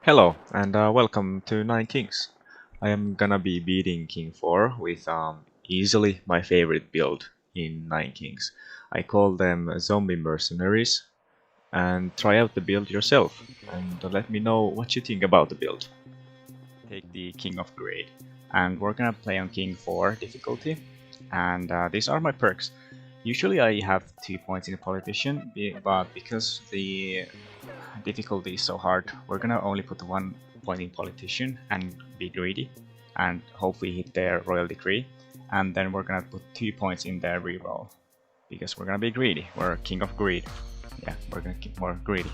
Hello and welcome to 9Kings. I am gonna be beating King 4 with easily my favorite build in 9Kings. I call them zombie mercenaries, and try out the build yourself and let me know what you think about the build. Take the King of Grade, and we're gonna play on King 4 difficulty, and these are my perks. Usually I have 2 points in Politician, but because the difficulty is so hard, we're gonna only put 1 point in Politician and be greedy and hope we hit their Royal Decree, and then we're gonna put 2 points in their reroll because we're gonna be greedy. We're King of Greed. Yeah, we're gonna keep more greedy.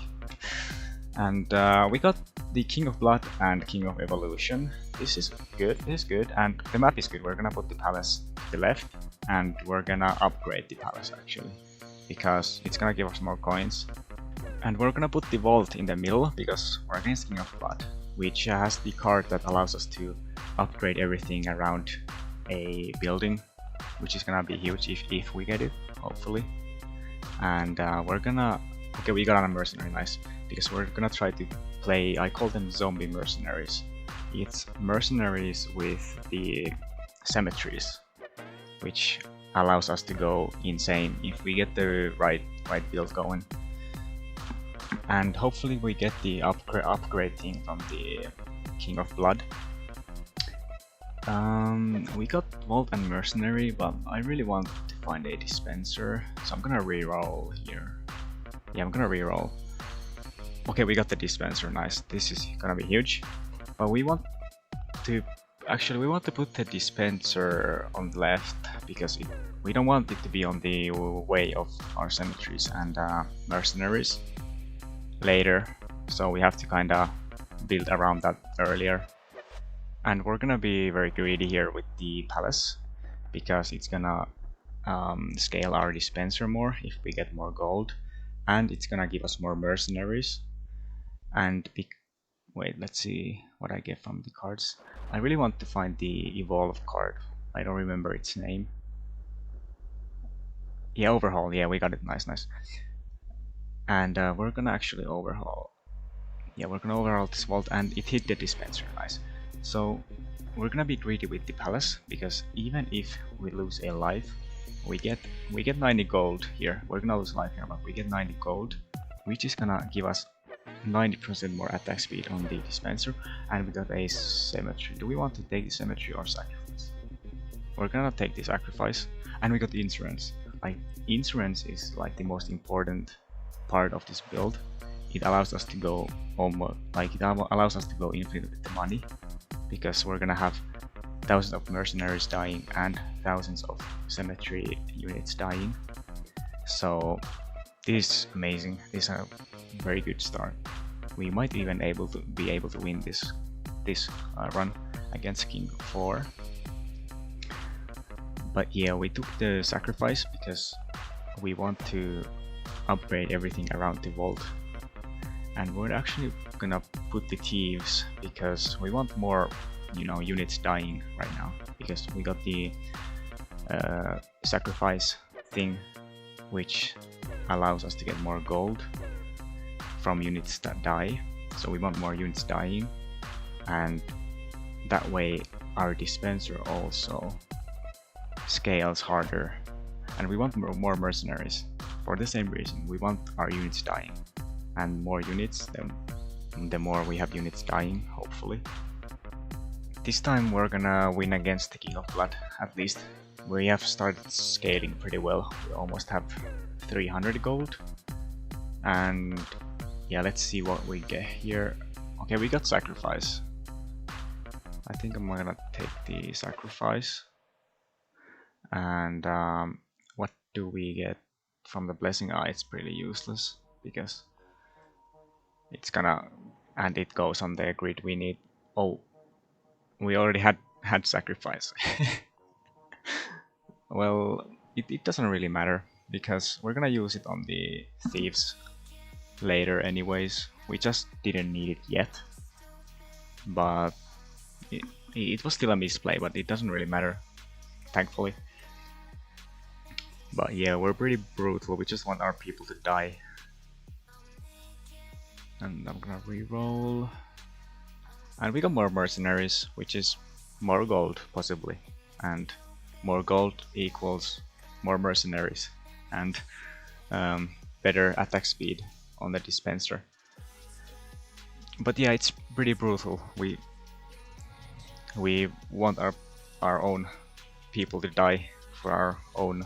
And we got the King of Blood and King of Evolution. This is good, and the map is good. We're gonna put the palace to the left, and we're gonna upgrade the palace actually, because it's gonna give us more coins. And we're gonna put the vault in the middle, because we're against King of Blood, which has the card that allows us to upgrade everything around a building, which is gonna be huge if we get it, hopefully. And we're gonna... Okay, we got on a mercenary, nice. Because we're gonna try to play, I call them zombie mercenaries. It's mercenaries with the cemeteries, which allows us to go insane if we get the right build going. And hopefully we get the upgrade thing from the King of Blood. We got Vault and Mercenary, but I really want to find a dispenser, so I'm gonna reroll here. Yeah, I'm gonna reroll. Okay, we got the dispenser, nice. This is gonna be huge. But we want to... Actually, we want to put the dispenser on the left, because we don't want it to be on the way of our cemeteries and mercenaries later. So we have to kinda build around that earlier. And we're gonna be very greedy here with the palace, because it's gonna scale our dispenser more if we get more gold. And it's gonna give us more mercenaries. And wait, let's see what I get from the cards. I really want to find the evolve card. I don't remember its name. Yeah, overhaul. Yeah, we got it. Nice. And we're gonna actually overhaul. Yeah, we're gonna overhaul this vault, and it hit the dispenser. Nice. So we're gonna be greedy with the palace, because even if we lose a life, we get 90 gold here. We're gonna lose life here, but we get 90 gold, which is gonna give us 90% more attack speed on the dispenser. And we got a cemetery. Do we want to take the cemetery or sacrifice? We're gonna take the sacrifice. And we got the insurance. Like, insurance is like the most important part of this build. It allows us to go almost like, it allows us to go infinite with the money, because we're gonna have thousands of mercenaries dying and thousands of cemetery units dying. So this is amazing. This is a very good start. We might even be able to win this run against King 4. But yeah, we took the sacrifice because we want to upgrade everything around the vault. And we're actually gonna put the thieves, because we want more, units dying right now, because we got the sacrifice thing, which allows us to get more gold from units that die. So we want more units dying, and that way our dispenser also scales harder. And we want more mercenaries for the same reason. We want our units dying, and more units, the more we have units dying, hopefully. This time we're gonna win against the King of Blood, at least. We have started scaling pretty well. We almost have 300 gold. And yeah, let's see what we get here. Okay, we got sacrifice. I think I'm gonna take the sacrifice. And what do we get from the blessing? It's pretty useless, because it's gonna... and it goes on the grid. We need... oh, we already had sacrifice. Well, it doesn't really matter, because we're gonna use it on the thieves later anyways. We just didn't need it yet, but it was still a misplay, but it doesn't really matter, thankfully. But yeah, we're pretty brutal. We just want our people to die. And I'm gonna reroll. And we got more mercenaries, which is more gold, possibly. And more gold equals more mercenaries. And better attack speed on the dispenser. But yeah, it's pretty brutal. We want our own people to die for our own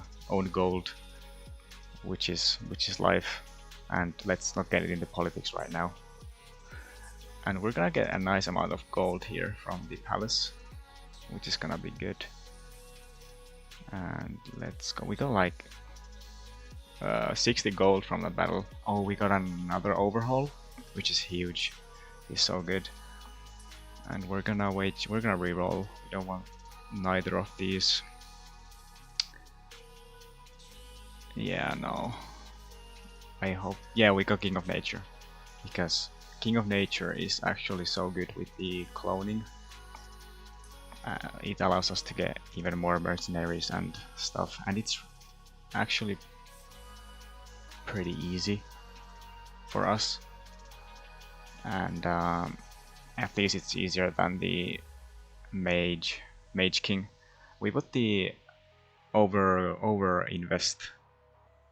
gold, which is life. And let's not get into politics right now. And we're gonna get a nice amount of gold here from the palace, which is gonna be good. And let's go. We got like 60 gold from the battle. Oh, we got another overhaul, which is huge. It's so good. And we're gonna wait. We're gonna reroll. We don't want neither of these. Yeah, no. I hope. Yeah, we got King of Nature, because King of Nature is actually so good with the cloning. It allows us to get even more mercenaries and stuff, and it's actually pretty easy for us. And at least it's easier than the Mage King. We put the over invest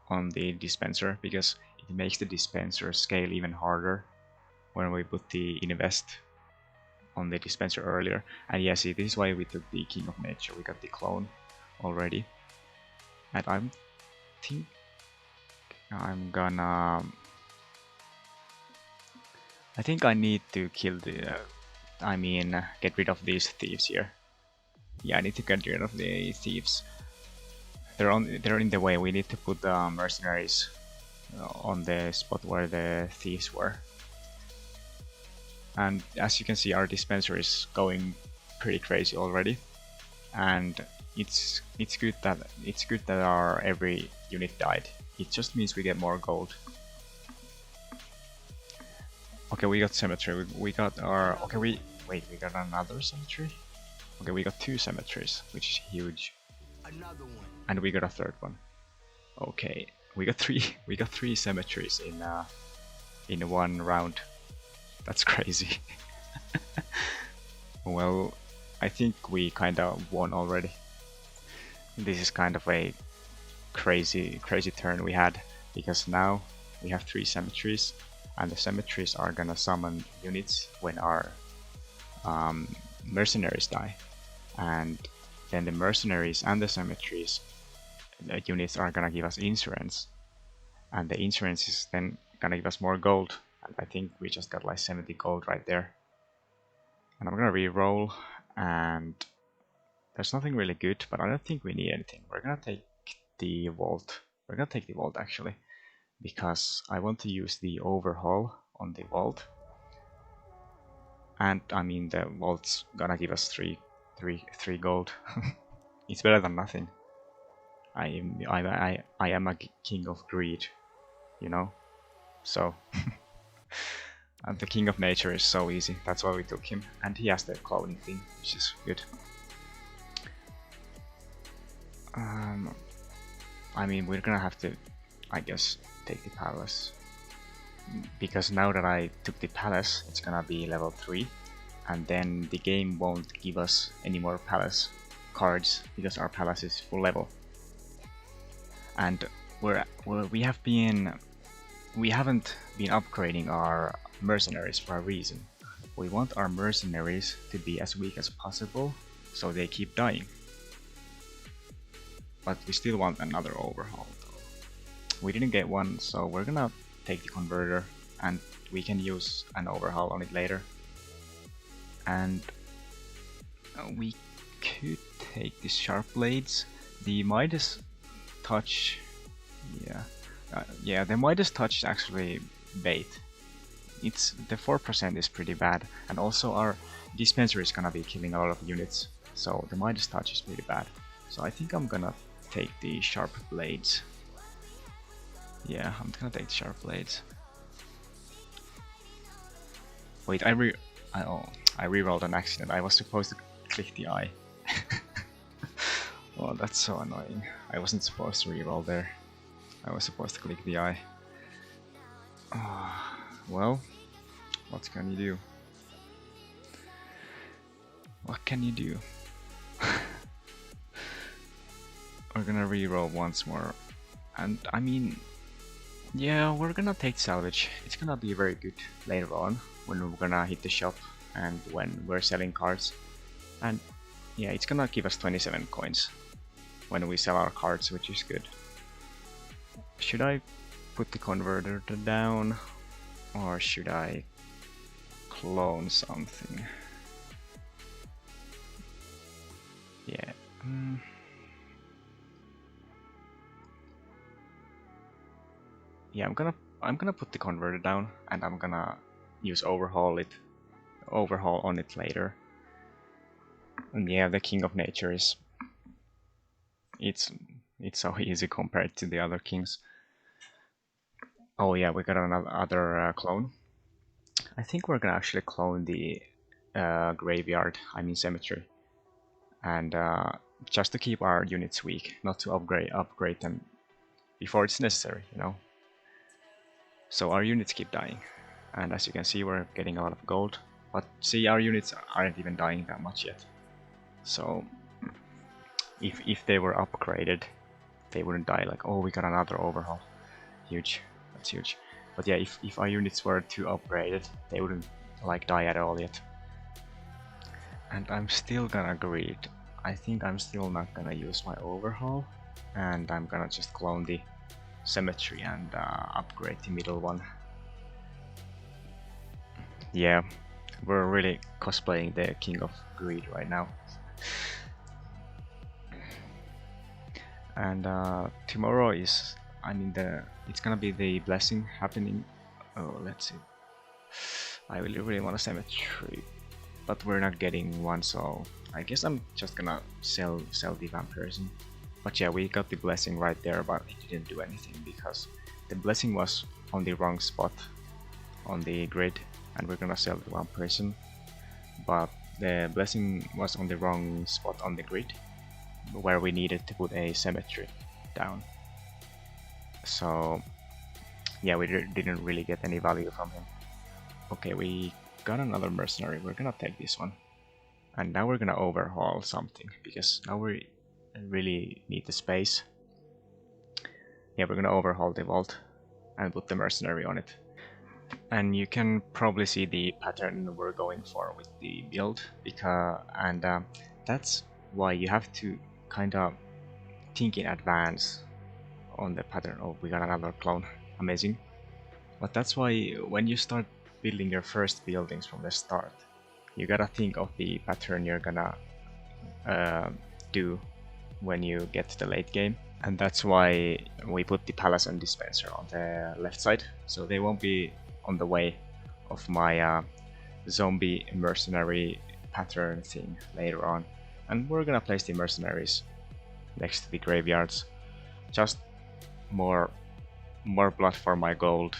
on the dispenser because it makes the dispenser scale even harder when we put the invest on the dispenser earlier. And yeah, see, this is why we took the King of Nature. We got the clone already, and I think I'm gonna. I think I need to kill the. Get rid of these thieves here. Yeah, I need to get rid of the thieves. They're in the way. We need to put the mercenaries on the spot where the thieves were. And as you can see, our dispenser is going pretty crazy already, and it's good that our every unit died. It just means we get more gold. Okay, we got cemetery. We got our we got another cemetery. Okay, we got 2 cemeteries, which is huge. Another one. And we got a 3rd one. Okay, we got 3 cemeteries in one round. That's crazy. Well, I think we kinda won already. This is kind of a crazy turn we had, because now we have 3 cemeteries, and the cemeteries are gonna summon units when our mercenaries die, and then the mercenaries and the cemeteries units are gonna give us insurance, and the insurance is then gonna give us more gold. And I think we just got like 70 gold right there. And I'm gonna re-roll, and there's nothing really good, but I don't think we need anything. We're gonna take the vault. We're gonna take the vault actually, because I want to use the overhaul on the vault. And I mean, the vault's gonna give us three gold. It's better than nothing. I am a king of greed, you know. So. And the King of Nature is so easy, that's why we took him. And he has the cloning thing, which is good. I mean, we're gonna have to, I guess, take the palace. Because now that I took the palace, it's gonna be level 3. And then the game won't give us any more palace cards, because our palace is full level. And we haven't been upgrading our mercenaries for a reason. We want our mercenaries to be as weak as possible, so they keep dying. But we still want another overhaul though. We didn't get one, so we're gonna take the converter, and we can use an overhaul on it later. And we could take the sharp blades. The Midas touch, yeah, the Midas touch is actually bait. The 4% is pretty bad, and also our dispenser is gonna be killing a lot of units, so the Midas touch is pretty bad. So I think I'm gonna take the sharp blades. Yeah, I'm gonna take the sharp blades. Wait, I re-rolled an accident. I was supposed to click the eye. Oh, that's so annoying. I wasn't supposed to re-roll there. I was supposed to click the eye. Well, what can you do? What can you do? We're gonna reroll once more. And I mean, yeah, we're gonna take salvage. It's gonna be very good later on when we're gonna hit the shop and when we're selling cards. And yeah, it's gonna give us 27 coins when we sell our cards, which is good. Should I put the converter down or should I clone something? Yeah. Yeah, I'm gonna put the converter down and I'm gonna use overhaul on it later. And yeah, the King of Nature is it's so easy compared to the other kings. Oh yeah, we got another clone. I think we're gonna actually clone the graveyard, I mean cemetery, and just to keep our units weak, not to upgrade them before it's necessary, you know. So our units keep dying, and as you can see, we're getting a lot of gold. But see, our units aren't even dying that much yet. So if they were upgraded, they wouldn't die. Like, oh, we got another overhaul, huge, that's huge. But yeah, if our units were too upgraded, they wouldn't like die at all yet. And I'm still gonna greed. I think I'm still not gonna use my overhaul, and I'm gonna just clone the cemetery and upgrade the middle one. Yeah, we're really cosplaying the King of Greed right now. And tomorrow is, I mean, it's gonna be the blessing happening. Oh, let's see. I really want a cemetery, but we're not getting one, so I guess I'm just gonna sell the vampirism. But yeah, we got the blessing right there, but it didn't do anything because the blessing was on the wrong spot on the grid, and we're gonna sell the vampirism. But the blessing was on the wrong spot on the grid, where we needed to put a cemetery down. So yeah, we didn't really get any value from him. Okay, we got another mercenary. We're gonna take this one. And now we're gonna overhaul something, because now we really need the space. Yeah, we're gonna overhaul the vault and put the mercenary on it. And you can probably see the pattern we're going for with the build, because that's why you have to kind of think in advance on the pattern. Oh, we got another clone, amazing. But that's why when you start building your first buildings from the start, you gotta think of the pattern you're gonna do when you get to the late game. And that's why we put the palace and dispenser on the left side, so they won't be on the way of my zombie mercenary pattern thing later on. And we're gonna place the mercenaries next to the graveyards. Just more blood for my gold,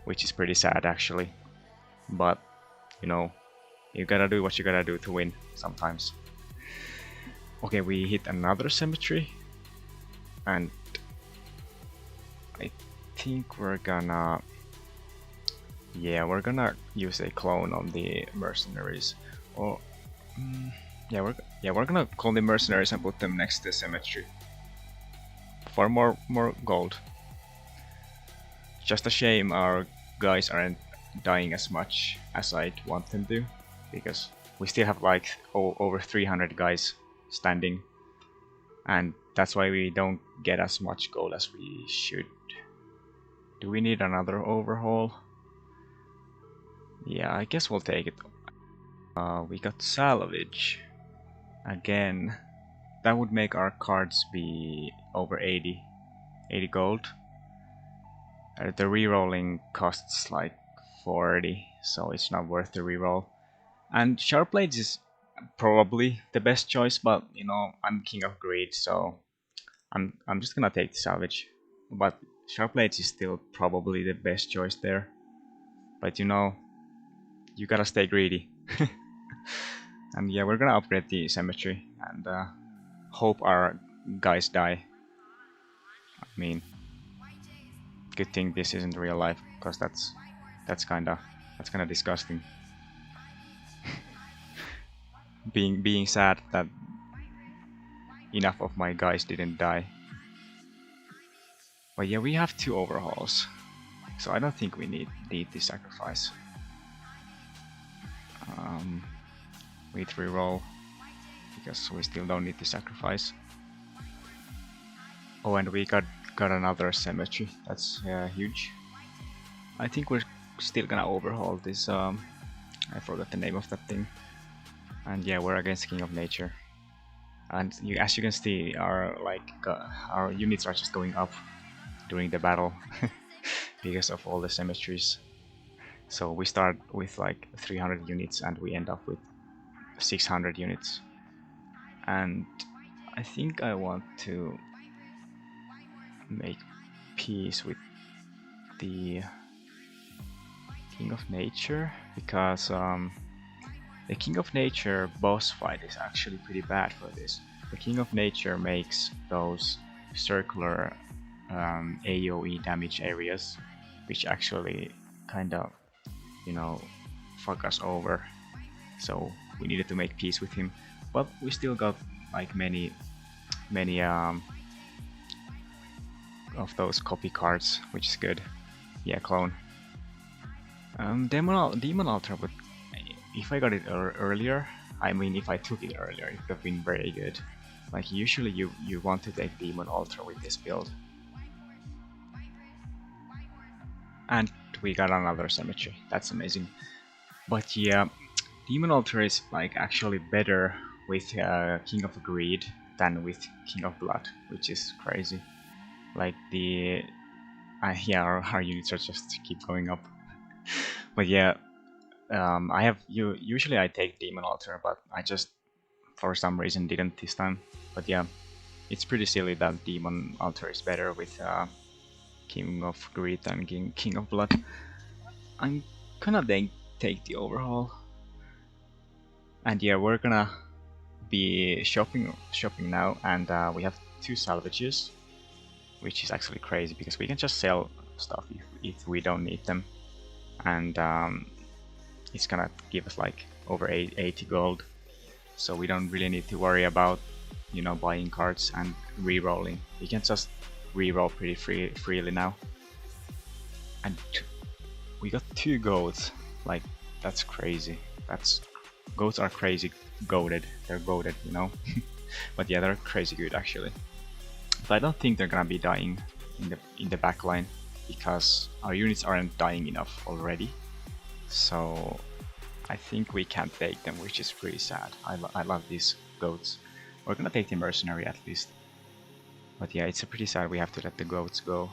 which is pretty sad actually. But you know, you gotta do what you gotta do to win sometimes. Okay, we hit another cemetery, and I think we're gonna use a clone on the mercenaries. Or yeah, we're gonna clone the mercenaries and put them next to the cemetery for more gold. Just a shame our guys aren't dying as much as I'd want them to, because we still have like over 300 guys standing, and that's why we don't get as much gold as we should. Do we need another overhaul? Yeah, I guess we'll take it. We got salvage again. That would make our cards be over 80 gold. The rerolling costs like 40, so it's not worth the reroll. And Sharp Blades is probably the best choice, but you know, I'm King of Greed, so I'm just gonna take the salvage. But Sharp Blades is still probably the best choice there. But you know, you gotta stay greedy. And yeah, we're gonna upgrade the cemetery and hope our guys die. I mean, good thing this isn't real life, because that's kinda disgusting. being sad that enough of my guys didn't die. But yeah, we have 2 overhauls, so I don't think we need this sacrifice. We reroll because we still don't need the sacrifice. Oh, and we got another cemetery. That's huge. I think we're still gonna overhaul this. I forgot the name of that thing. And yeah, we're against King of Nature. And as you can see, our units are just going up during the battle because of all the cemeteries. So we start with like 300 units and we end up with 600 units. And I think I want to make peace with the King of Nature because the King of Nature boss fight is actually pretty bad for this. The King of Nature makes those circular AoE damage areas, which actually kind of, you know, fuck us over. So we needed to make peace with him, but we still got like many of those copy cards, which is good. Yeah, clone. Demon Altar would, if I got it earlier, I mean if I took it earlier, it would have been very good. Like usually you want to take Demon Altar with this build. And we got another cemetery, that's amazing. But yeah, Demon Altar is like actually better with King of Greed than with King of Blood, which is crazy. Like the yeah, our units are just keep going up. But yeah, I have usually I take Demon Altar, but I just for some reason didn't this time. But yeah, it's pretty silly that Demon Altar is better with King of Greed than King of Blood. I'm gonna take the overhaul, and yeah, we're gonna be shopping now, and we have 2 salvages, which is actually crazy because we can just sell stuff if we don't need them, and it's gonna give us like over 80 gold, so we don't really need to worry about, you know, buying cards and re-rolling. We can just re-roll pretty freely now. And we got 2 goats, like that's crazy. Goats are crazy goated. They're goated, you know. But yeah, they're crazy good actually. But I don't think they're gonna be dying in the back line because our units aren't dying enough already. So I think we can't take them, which is pretty sad. I love these goats. We're gonna take the mercenary at least. But yeah, it's a pretty sad we have to let the goats go.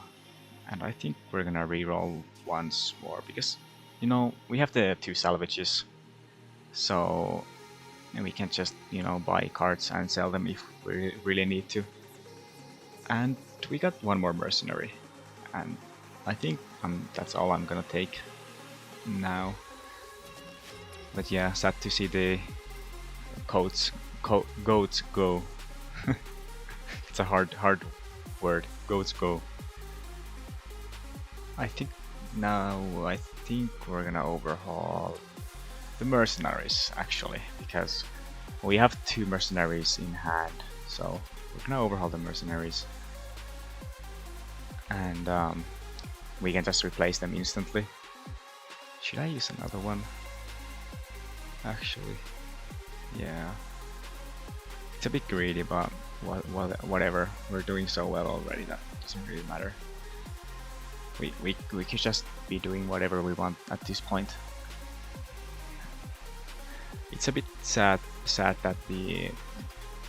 And I think we're gonna reroll once more because, you know, we have the 2 salvages. So and we can just, you know, buy cards and sell them if we really need to. And we got 1 more mercenary. And I think that's all I'm gonna take now. But yeah, sad to see the goats go. It's a hard word. Goats go. I think we're gonna overhaul the mercenaries actually, because we have 2 mercenaries in hand, so we're gonna overhaul the mercenaries, and we can just replace them instantly. Should I use another one? Actually, yeah, it's a bit greedy, but whatever. We're doing so well already that doesn't really matter. We could just be doing whatever we want at this point. It's a bit sad that the...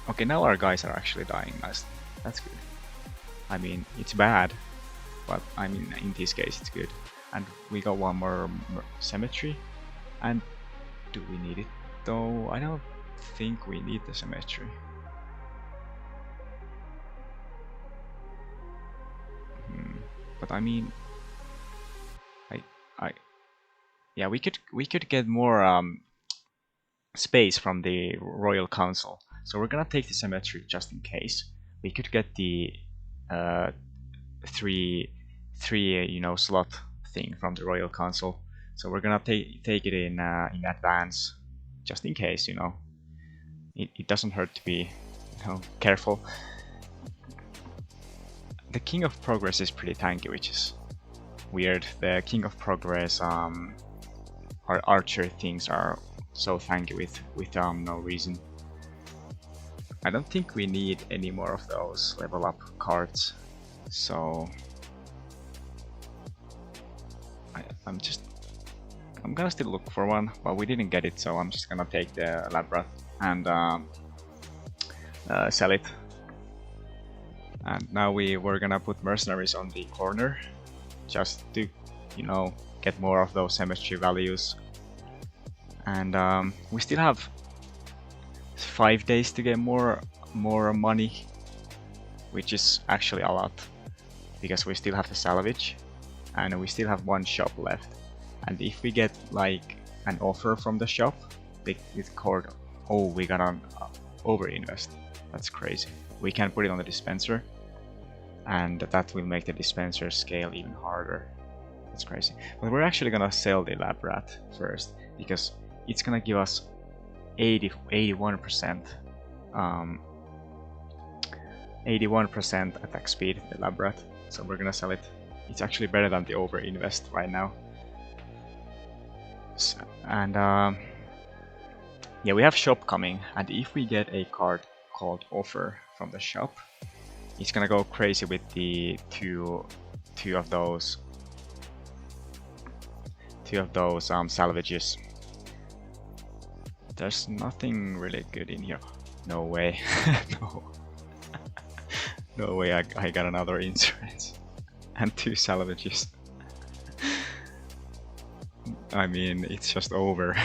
Okay, now our guys are actually dying nicely. That's good. I mean, it's bad, but I mean, in this case, it's good. And we got 1 more cemetery. And do we need it though? I don't think we need the cemetery. But I mean, yeah, we could get more space from the Royal Council. So we're gonna take the cemetery just in case. We could get the three you know, slot thing from the Royal Council. So we're gonna take it in advance, just in case, you know. it doesn't hurt to be, careful. The King of Progress is pretty tanky, which is weird. The King of Progress our archer things are so tanky with no reason. I don't think we need any more of those level up cards, so I'm gonna still look for one, but we didn't get it, so I'm just gonna take the lab rat and sell it. And now we're gonna put mercenaries on the corner, just to, get more of those chemistry values. And we still have 5 days to get more money, which is actually a lot, because we still have the salvage, and we still have one shop left. And if we get like an offer from the shop, with cord, oh, we got an over invest. That's crazy. We can put it on the dispenser, and that will make the dispenser scale even harder. That's crazy. But we're actually gonna sell the lab rat first, because it's gonna give us 81% 81% attack speed, the lab rat. So we're gonna sell it. It's actually better than the over invest right now. So, and yeah, we have shop coming, and if we get a card called offer from the shop, it's gonna go crazy with the two of those salvages. There's nothing really good in here. No way. No way I got another insurance and 2 salvages. I mean, it's just over.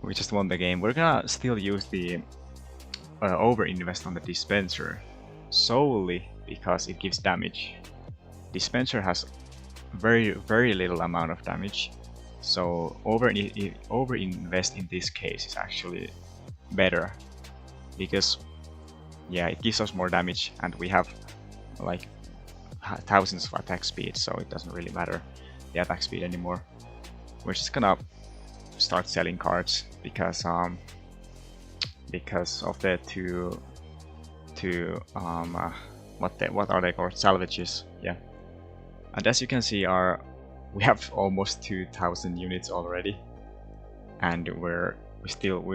We just won the game. We're gonna still use the over invest on the dispenser solely because it gives damage. Dispenser has very little amount of damage, so over invest in this case is actually better, because yeah, it gives us more damage, and we have like thousands of attack speed, so it doesn't really matter the attack speed anymore. We're just gonna start selling cards because of the two what are they called, salvages, yeah. And as you can see, we have almost 2,000 units already, and we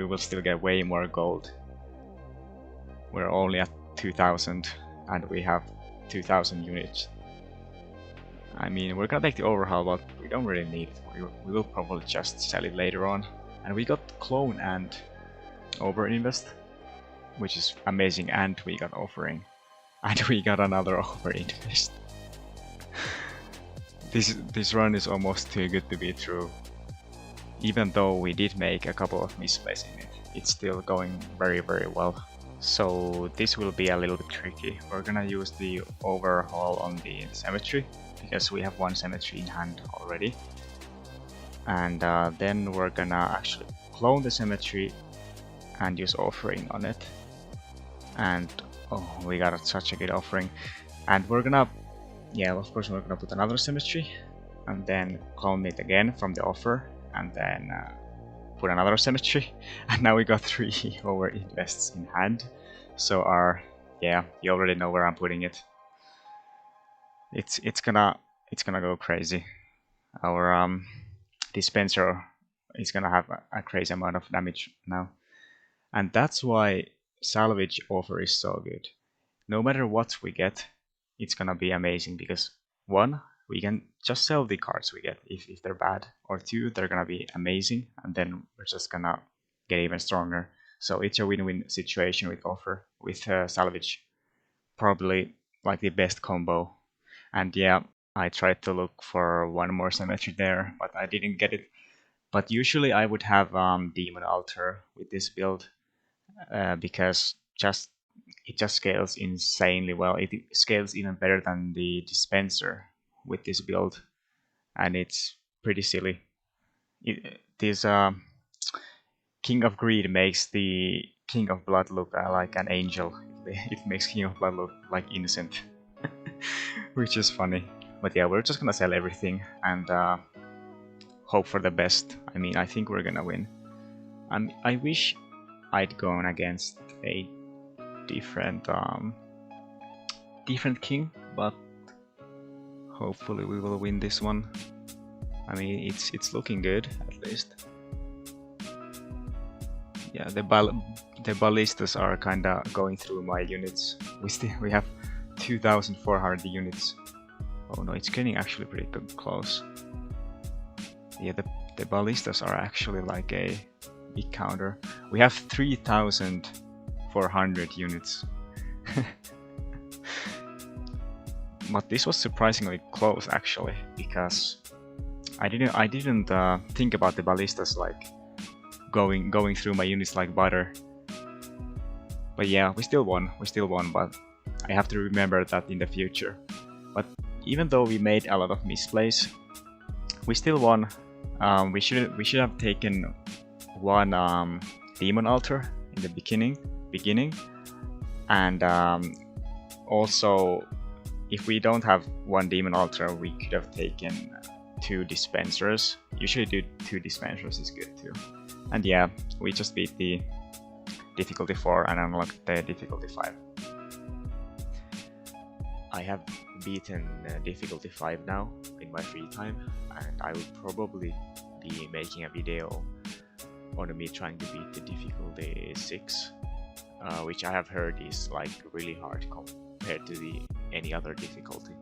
will still get way more gold. We're only at 2,000 and we have 2,000 units. I mean, we're gonna take the overhaul, but we don't really need it. We will probably just sell it later on. And we got clone and over invest, which is amazing, and we got offering, and we got another over invest. This run is almost too good to be true. Even though we did make a couple of misplays in it, it's still going very well. So this will be a little bit tricky. We're gonna use the overhaul on the cemetery, because we have one cemetery in hand already. And then we're gonna actually clone the cemetery and use offering on it. And oh, we got such a good offering. And we're gonna, yeah, of course we're gonna put another cemetery and then clone it again from the offer, and then put another cemetery. And now we got 3 over invests in hand. So yeah, you already know where I'm putting it. It's gonna go crazy. Our dispenser is gonna have a crazy amount of damage now, and that's why salvage offer is so good. No matter what we get, it's gonna be amazing, because 1, we can just sell the cards we get if they're bad, or 2, they're gonna be amazing, and then we're just gonna get even stronger. So it's a win-win situation with offer, with salvage, probably like the best combo. And yeah, I tried to look for one more cemetery there, but I didn't get it. But usually I would have Demon Altar with this build, because it just scales insanely well. It scales even better than the dispenser with this build, and it's pretty silly. This King of Greed makes the King of Blood look like an angel. It makes King of Blood look like innocent, which is funny. But yeah, we're just gonna sell everything and hope for the best. I mean, I think we're gonna win. I wish I'd gone against a different different king, but hopefully we will win this one. I mean, it's looking good at least. Yeah, the ballistas are kinda going through my units. We have 2,400 units. Oh no, it's getting actually pretty close. Yeah, the ballistas are actually like a big counter. We have 3,400 units. But this was surprisingly close actually, because I didn't think about the ballistas like going through my units like butter. But yeah, we still won, but I have to remember that in the future. But even though we made a lot of misplays, we still won. We should have taken one demon altar in the beginning, and also if we don't have one demon altar, we could have taken 2 dispensers. Usually 2 dispensers is good too. And yeah, we just beat the difficulty 4 and unlocked the difficulty 5. I have beaten difficulty 5 now in my free time, and I will probably be making a video on me trying to beat the difficulty 6, which I have heard is like really hard compared to any other difficulty.